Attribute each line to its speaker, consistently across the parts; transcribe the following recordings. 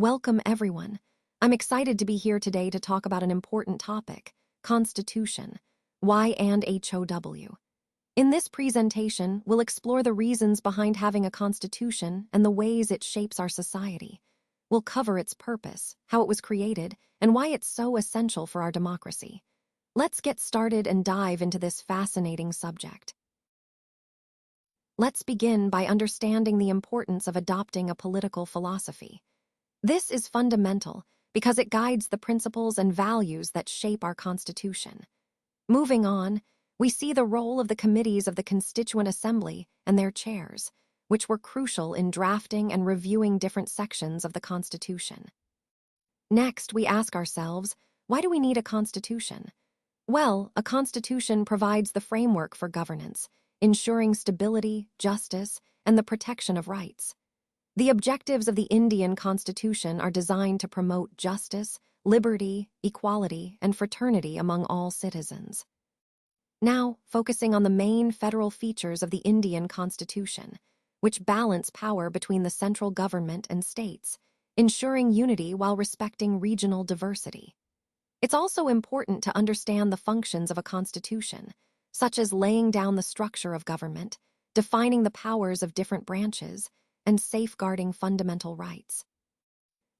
Speaker 1: Welcome, everyone. I'm excited to be here today to talk about an important topic, Constitution. Why and HOW. In this presentation, we'll explore the reasons behind having a constitution and the ways it shapes our society. We'll cover its purpose, how it was created, and why it's so essential for our democracy. Let's get started and dive into this fascinating subject. Let's begin by understanding the importance of adopting a political philosophy. This is fundamental because it guides the principles and values that shape our Constitution. Moving on, we see the role of the committees of the Constituent Assembly and their chairs, which were crucial in drafting and reviewing different sections of the Constitution. Next, we ask ourselves, why do we need a Constitution? Well, a Constitution provides the framework for governance, ensuring stability, justice, and the protection of rights. The objectives of the Indian Constitution are designed to promote justice, liberty, equality, and fraternity among all citizens. Now, focusing on the main federal features of the Indian Constitution, which balance power between the central government and states, ensuring unity while respecting regional diversity. It's also important to understand the functions of a constitution, such as laying down the structure of government, defining the powers of different branches, and safeguarding fundamental rights.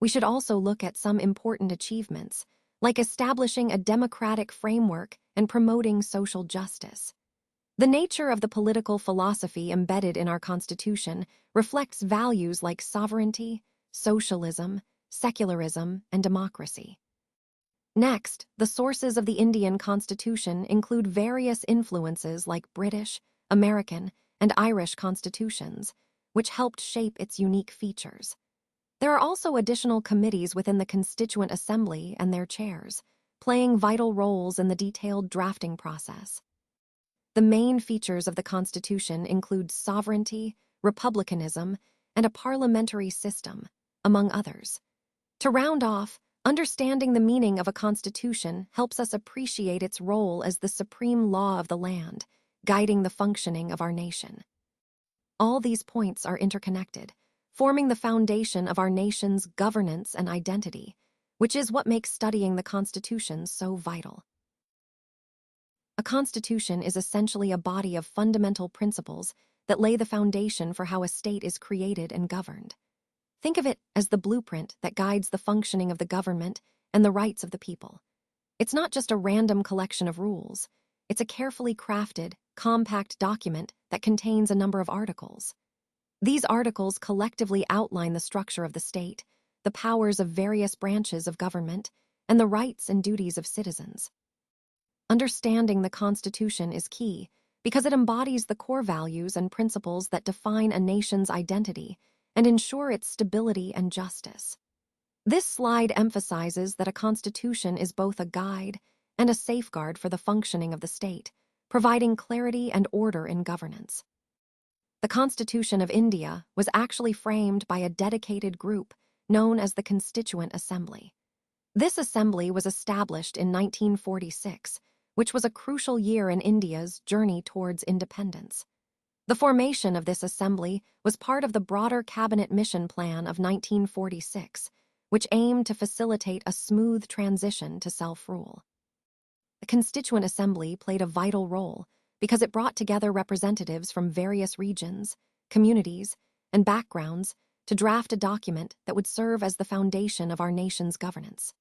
Speaker 1: We should also look at some important achievements, like establishing a democratic framework and promoting social justice. The nature of the political philosophy embedded in our Constitution reflects values like sovereignty, socialism, secularism, and democracy. Next, the sources of the Indian Constitution include various influences like British, American, and Irish constitutions, which helped shape its unique features. There are also additional committees within the Constituent Assembly and their chairs, playing vital roles in the detailed drafting process. The main features of the Constitution include sovereignty, republicanism, and a parliamentary system, among others. To round off, understanding the meaning of a constitution helps us appreciate its role as the supreme law of the land, guiding the functioning of our nation. All these points are interconnected, forming the foundation of our nation's governance and identity, which is what makes studying the Constitution so vital. A constitution is essentially a body of fundamental principles that lay the foundation for how a state is created and governed. Think of it as the blueprint that guides the functioning of the government and the rights of the people. It's not just a random collection of rules. It's a carefully crafted, compact document that contains a number of articles. These articles collectively outline the structure of the state, the powers of various branches of government, and the rights and duties of citizens. Understanding the Constitution is key because it embodies the core values and principles that define a nation's identity and ensure its stability and justice. This slide emphasizes that a constitution is both a guide and a safeguard for the functioning of the state, providing clarity and order in governance. The Constitution of India was actually framed by a dedicated group known as the Constituent Assembly. This assembly was established in 1946, which was a crucial year in India's journey towards independence. The formation of this assembly was part of the broader Cabinet Mission Plan of 1946, which aimed to facilitate a smooth transition to self-rule. The Constituent Assembly played a vital role because it brought together representatives from various regions, communities, and backgrounds to draft a document that would serve as the foundation of our nation's governance.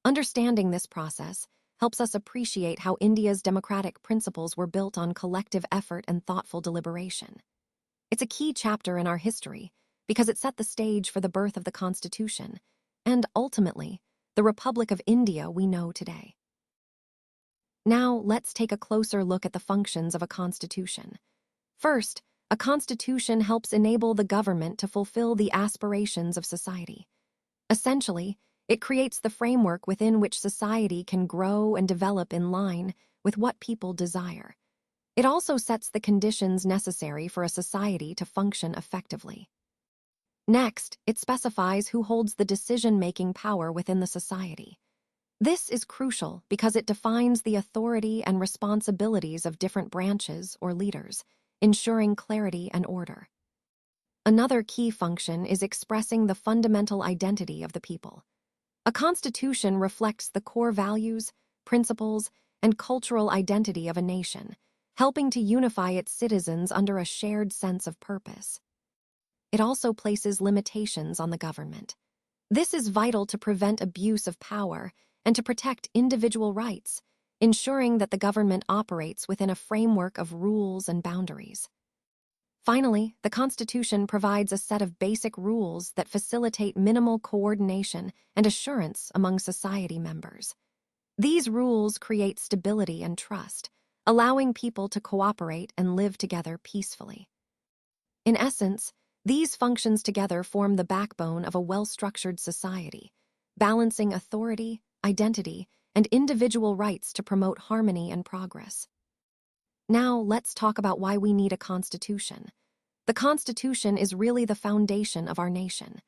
Speaker 1: Understanding this process helps us appreciate how India's democratic principles were built on collective effort and thoughtful deliberation. It's a key chapter in our history because it set the stage for the birth of the Constitution and, ultimately, the Republic of India we know today. Now, let's take a closer look at the functions of a constitution. First, a constitution helps enable the government to fulfill the aspirations of society. Essentially, it creates the framework within which society can grow and develop in line with what people desire. It also sets the conditions necessary for a society to function effectively. Next, it specifies who holds the decision-making power within the society. This is crucial because it defines the authority and responsibilities of different branches or leaders, ensuring clarity and order. Another key function is expressing the fundamental identity of the people. A constitution reflects the core values, principles, and cultural identity of a nation, helping to unify its citizens under a shared sense of purpose. It also places limitations on the government. This is vital to prevent abuse of power and to protect individual rights, ensuring that the government operates within a framework of rules and boundaries. Finally, the Constitution provides a set of basic rules that facilitate minimal coordination and assurance among society members. These rules create stability and trust, allowing people to cooperate and live together peacefully. In essence, these functions together form the backbone of a well-structured society, balancing authority, identity, and individual rights to promote harmony and progress. Now, let's talk about why we need a constitution. The Constitution is really the foundation of our nation.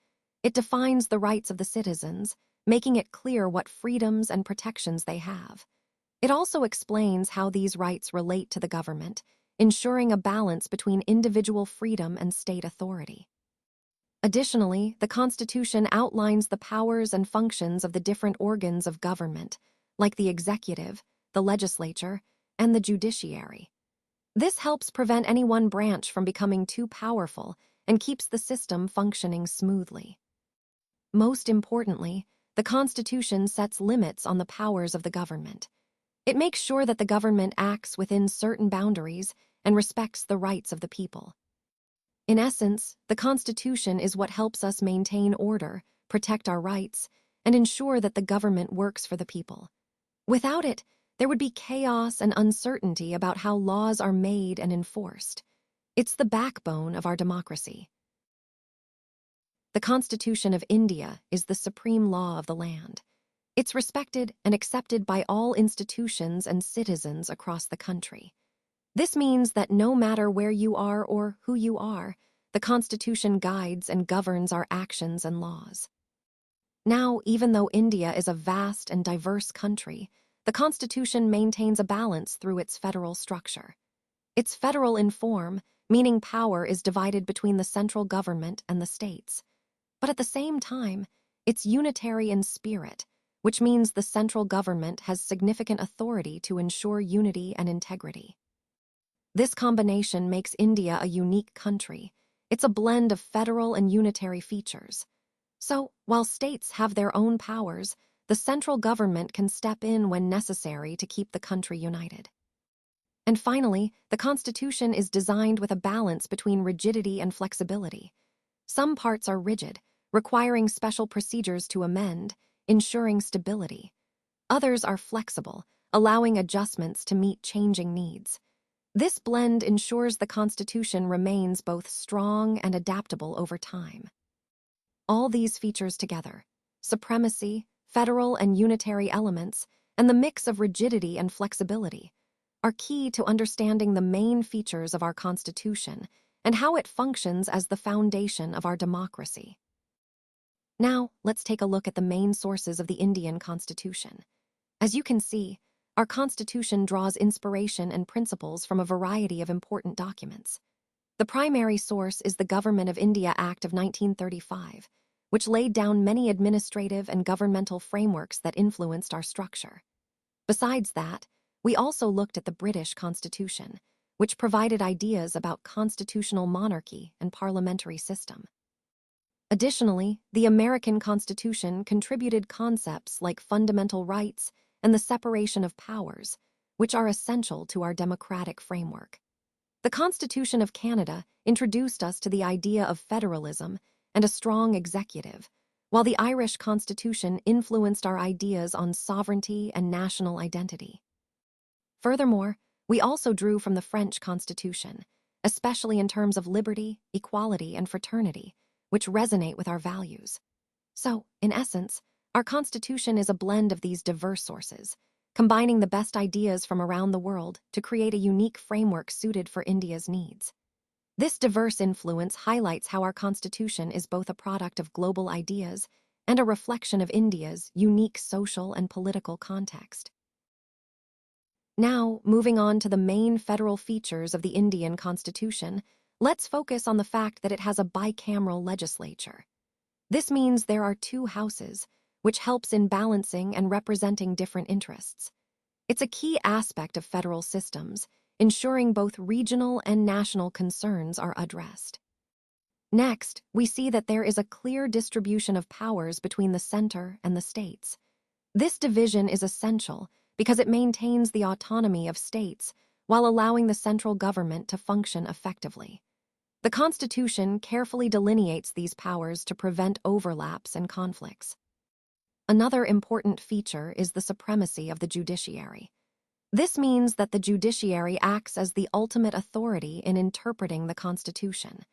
Speaker 1: It defines the rights of the citizens, making it clear what freedoms and protections they have. It also explains how these rights relate to the government, ensuring a balance between individual freedom and state authority. Additionally, the Constitution outlines the powers and functions of the different organs of government, like the executive, the legislature, and the judiciary. This helps prevent any one branch from becoming too powerful and keeps the system functioning smoothly. Most importantly, the Constitution sets limits on the powers of the government. It makes sure that the government acts within certain boundaries and respects the rights of the people. In essence, the Constitution is what helps us maintain order, protect our rights, and ensure that the government works for the people. Without it, there would be chaos and uncertainty about how laws are made and enforced. It's the backbone of our democracy. The Constitution of India is the supreme law of the land. It's respected and accepted by all institutions and citizens across the country. This means that no matter where you are or who you are, the Constitution guides and governs our actions and laws. Now, even though India is a vast and diverse country, the Constitution maintains a balance through its federal structure. It's federal in form, meaning power is divided between the central government and the states. But at the same time, it's unitary in spirit, which means the central government has significant authority to ensure unity and integrity. This combination makes India a unique country. It's a blend of federal and unitary features. So, while states have their own powers, the central government can step in when necessary to keep the country united. And finally, the Constitution is designed with a balance between rigidity and flexibility. Some parts are rigid, requiring special procedures to amend, ensuring stability. Others are flexible, allowing adjustments to meet changing needs. This blend ensures the Constitution remains both strong and adaptable over time. All these features together, supremacy, federal and unitary elements, and the mix of rigidity and flexibility, are key to understanding the main features of our Constitution and how it functions as the foundation of our democracy. Now, let's take a look at the main sources of the Indian Constitution. As you can see, our Constitution draws inspiration and principles from a variety of important documents. The primary source is the Government of India Act of 1935, which laid down many administrative and governmental frameworks that influenced our structure. Besides that, we also looked at the British Constitution, which provided ideas about constitutional monarchy and parliamentary system. Additionally, the American Constitution contributed concepts like fundamental rights and the separation of powers, which are essential to our democratic framework. The Constitution of Canada introduced us to the idea of federalism and a strong executive, while the Irish Constitution influenced our ideas on sovereignty and national identity. Furthermore, we also drew from the French Constitution, especially in terms of liberty, equality, and fraternity, which resonate with our values. So, in essence, our Constitution is a blend of these diverse sources, combining the best ideas from around the world to create a unique framework suited for India's needs. This diverse influence highlights how our Constitution is both a product of global ideas and a reflection of India's unique social and political context. Now, moving on to the main federal features of the Indian Constitution, Let's focus on the fact that it has a bicameral legislature. This means there are two houses, which helps in balancing and representing different interests. It's a key aspect of federal systems, ensuring both regional and national concerns are addressed. Next, we see that there is a clear distribution of powers between the center and the states. This division is essential because it maintains the autonomy of states while allowing the central government to function effectively. The Constitution carefully delineates these powers to prevent overlaps and conflicts. Another important feature is the supremacy of the judiciary. This means that the judiciary acts as the ultimate authority in interpreting the Constitution.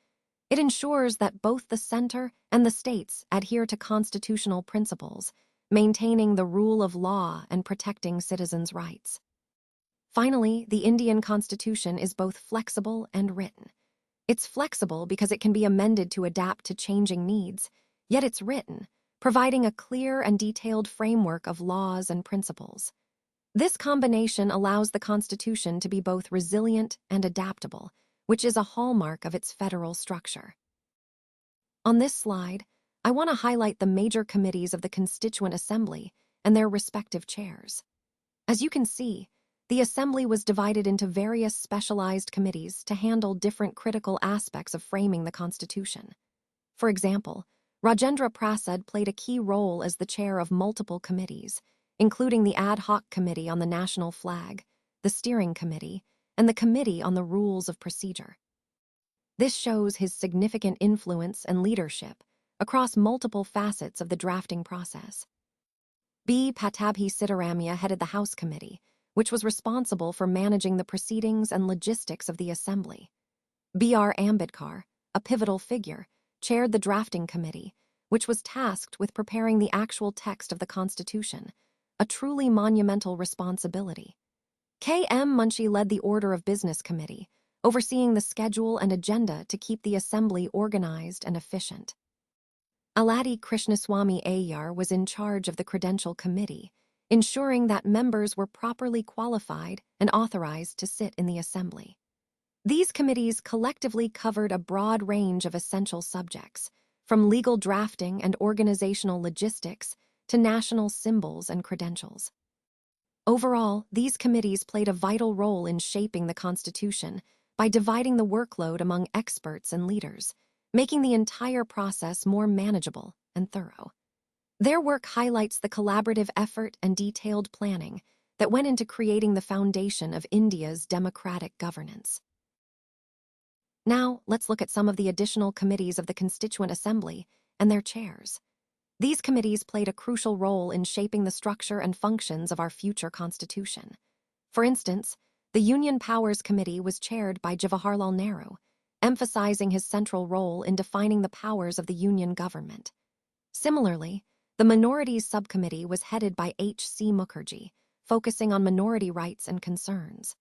Speaker 1: It ensures that both the center and the states adhere to constitutional principles, maintaining the rule of law and protecting citizens' rights. Finally, the Indian Constitution is both flexible and written. It's flexible because it can be amended to adapt to changing needs, yet it's written, providing a clear and detailed framework of laws and principles. This combination allows the Constitution to be both resilient and adaptable, which is a hallmark of its federal structure. On this slide, I want to highlight the major committees of the Constituent Assembly and their respective chairs. As you can see, the Assembly was divided into various specialized committees to handle different critical aspects of framing the Constitution. For example, Rajendra Prasad played a key role as the chair of multiple committees, including the Ad Hoc Committee on the National Flag, the Steering Committee, and the Committee on the Rules of Procedure. This shows his significant influence and leadership across multiple facets of the drafting process. B. Pattabhi Sitaramaiah headed the House Committee, which was responsible for managing the proceedings and logistics of the Assembly. B.R. Ambedkar, a pivotal figure, chaired the Drafting Committee, which was tasked with preparing the actual text of the Constitution, a truly monumental responsibility. K.M. Munshi led the Order of Business Committee, overseeing the schedule and agenda to keep the Assembly organized and efficient. Aladi Krishnaswamy Ayyar was in charge of the Credential Committee, ensuring that members were properly qualified and authorized to sit in the Assembly. These committees collectively covered a broad range of essential subjects, from legal drafting and organizational logistics to national symbols and credentials. Overall, these committees played a vital role in shaping the Constitution by dividing the workload among experts and leaders, making the entire process more manageable and thorough. Their work highlights the collaborative effort and detailed planning that went into creating the foundation of India's democratic governance. Now, let's look at some of the additional committees of the Constituent Assembly and their chairs. These committees played a crucial role in shaping the structure and functions of our future Constitution. For instance, the Union Powers Committee was chaired by Jawaharlal Nehru, emphasizing his central role in defining the powers of the Union government. Similarly, the Minorities Subcommittee was headed by H.C. Mukherjee, focusing on minority rights and concerns.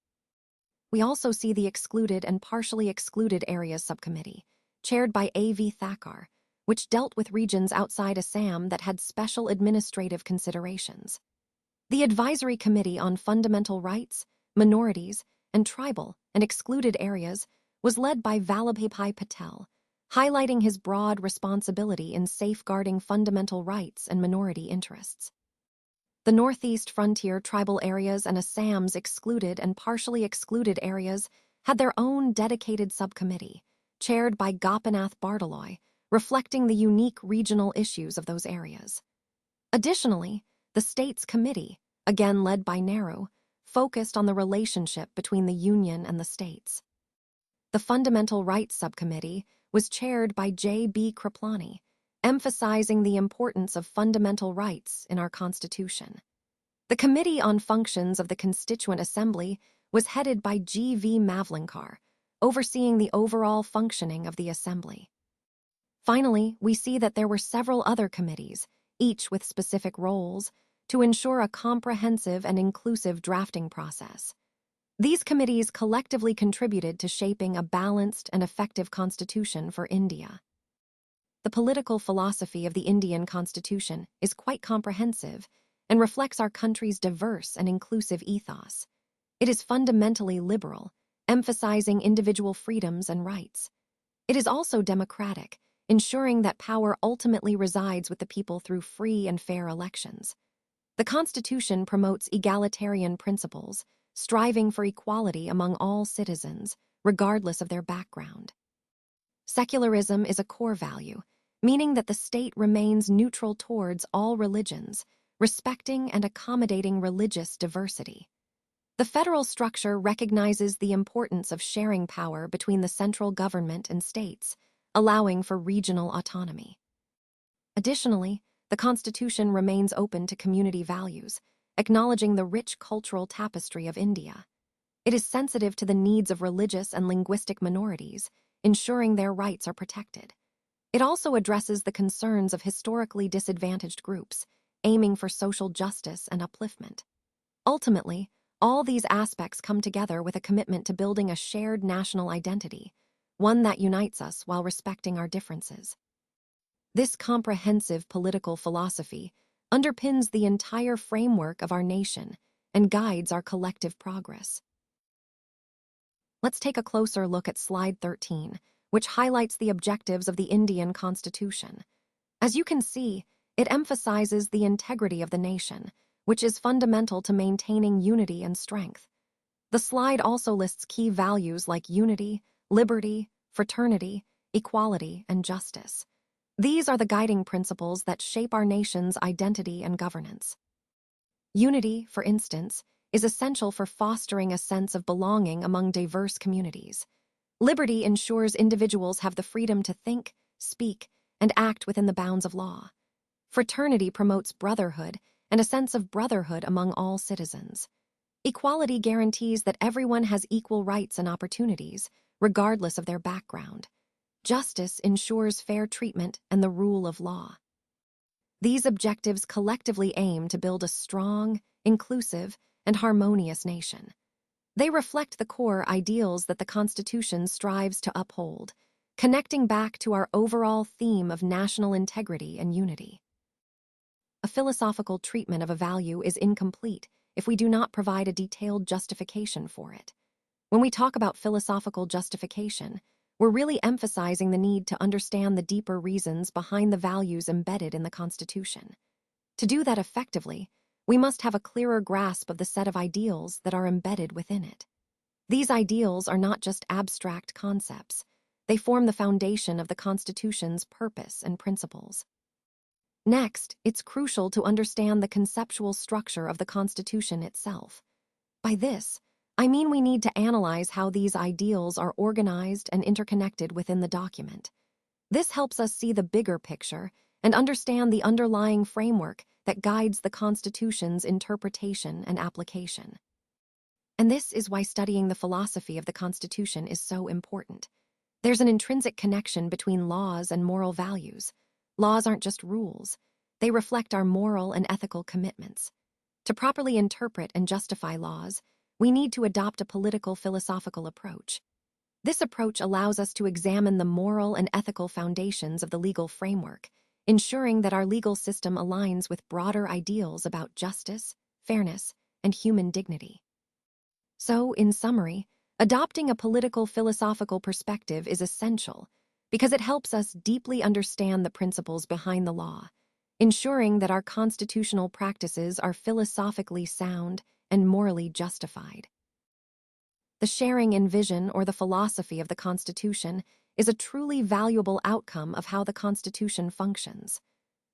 Speaker 1: We also see the Excluded and Partially Excluded Areas Subcommittee, chaired by A.V. Thakkar, which dealt with regions outside Assam that had special administrative considerations. The Advisory Committee on Fundamental Rights, Minorities, and Tribal and Excluded Areas was led by Vallabhbhai Patel, highlighting his broad responsibility in safeguarding fundamental rights and minority interests. The Northeast Frontier Tribal Areas and Assam's Excluded and Partially Excluded Areas had their own dedicated subcommittee, chaired by Gopinath Bardaloy, reflecting the unique regional issues of those areas. Additionally, the States Committee, again led by Nehru, focused on the relationship between the Union and the states. The Fundamental Rights Subcommittee was chaired by J.B. Kriplani, emphasizing the importance of fundamental rights in our Constitution. The Committee on Functions of the Constituent Assembly was headed by G.V. Mavlinkar, overseeing the overall functioning of the Assembly. Finally, we see that there were several other committees, each with specific roles, to ensure a comprehensive and inclusive drafting process. These committees collectively contributed to shaping a balanced and effective constitution for India. The political philosophy of the Indian Constitution is quite comprehensive and reflects our country's diverse and inclusive ethos. It is fundamentally liberal, emphasizing individual freedoms and rights. It is also democratic, ensuring that power ultimately resides with the people through free and fair elections. The Constitution promotes egalitarian principles, striving for equality among all citizens, regardless of their background. Secularism is a core value, meaning that the state remains neutral towards all religions, respecting and accommodating religious diversity. The federal structure recognizes the importance of sharing power between the central government and states, allowing for regional autonomy. Additionally, the Constitution remains open to community values, acknowledging the rich cultural tapestry of India. It is sensitive to the needs of religious and linguistic minorities, ensuring their rights are protected. It also addresses the concerns of historically disadvantaged groups, aiming for social justice and upliftment. Ultimately, all these aspects come together with a commitment to building a shared national identity, one that unites us while respecting our differences. This comprehensive political philosophy underpins the entire framework of our nation and guides our collective progress. Let's take a closer look at slide 13, which highlights the objectives of the Indian Constitution. As you can see, it emphasizes the integrity of the nation, which is fundamental to maintaining unity and strength. The slide also lists key values like unity, liberty, fraternity, equality, and justice. These are the guiding principles that shape our nation's identity and governance. Unity, for instance, is essential for fostering a sense of belonging among diverse communities. Liberty ensures individuals have the freedom to think, speak, and act within the bounds of law. Fraternity promotes brotherhood and a sense of brotherhood among all citizens. Equality guarantees that everyone has equal rights and opportunities, regardless of their background. Justice ensures fair treatment and the rule of law. These objectives collectively aim to build a strong, inclusive, and harmonious nation. They reflect the core ideals that the Constitution strives to uphold, connecting back to our overall theme of national integrity and unity. A philosophical treatment of a value is incomplete if we do not provide a detailed justification for it. When we talk about philosophical justification, we're really emphasizing the need to understand the deeper reasons behind the values embedded in the Constitution. To do that effectively, we must have a clearer grasp of the set of ideals that are embedded within it. These ideals are not just abstract concepts. They form the foundation of the Constitution's purpose and principles. Next, it's crucial to understand the conceptual structure of the Constitution itself. By this, I mean we need to analyze how these ideals are organized and interconnected within the document. This helps us see the bigger picture and understand the underlying framework that guides the Constitution's interpretation and application. And this is why studying the philosophy of the Constitution is so important. There's an intrinsic connection between laws and moral values. Laws aren't just rules. They reflect our moral and ethical commitments. To properly interpret and justify laws, we need to adopt a political philosophical approach. This approach allows us to examine the moral and ethical foundations of the legal framework, ensuring that our legal system aligns with broader ideals about justice, fairness, and human dignity. So, in summary, adopting a political philosophical perspective is essential because it helps us deeply understand the principles behind the law, ensuring that our constitutional practices are philosophically sound and morally justified. The sharing in vision or the philosophy of the Constitution is a truly valuable outcome of how the Constitution functions.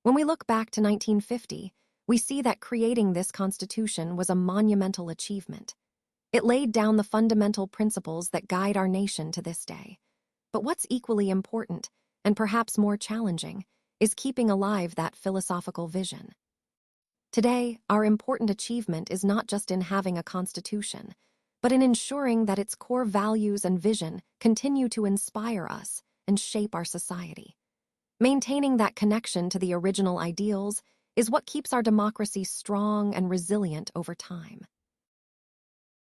Speaker 1: When we look back to 1950, we see that creating this Constitution was a monumental achievement. It laid down the fundamental principles that guide our nation to this day. But what's equally important, and perhaps more challenging, is keeping alive that philosophical vision. Today, our important achievement is not just in having a constitution, but in ensuring that its core values and vision continue to inspire us and shape our society. Maintaining that connection to the original ideals is what keeps our democracy strong and resilient over time.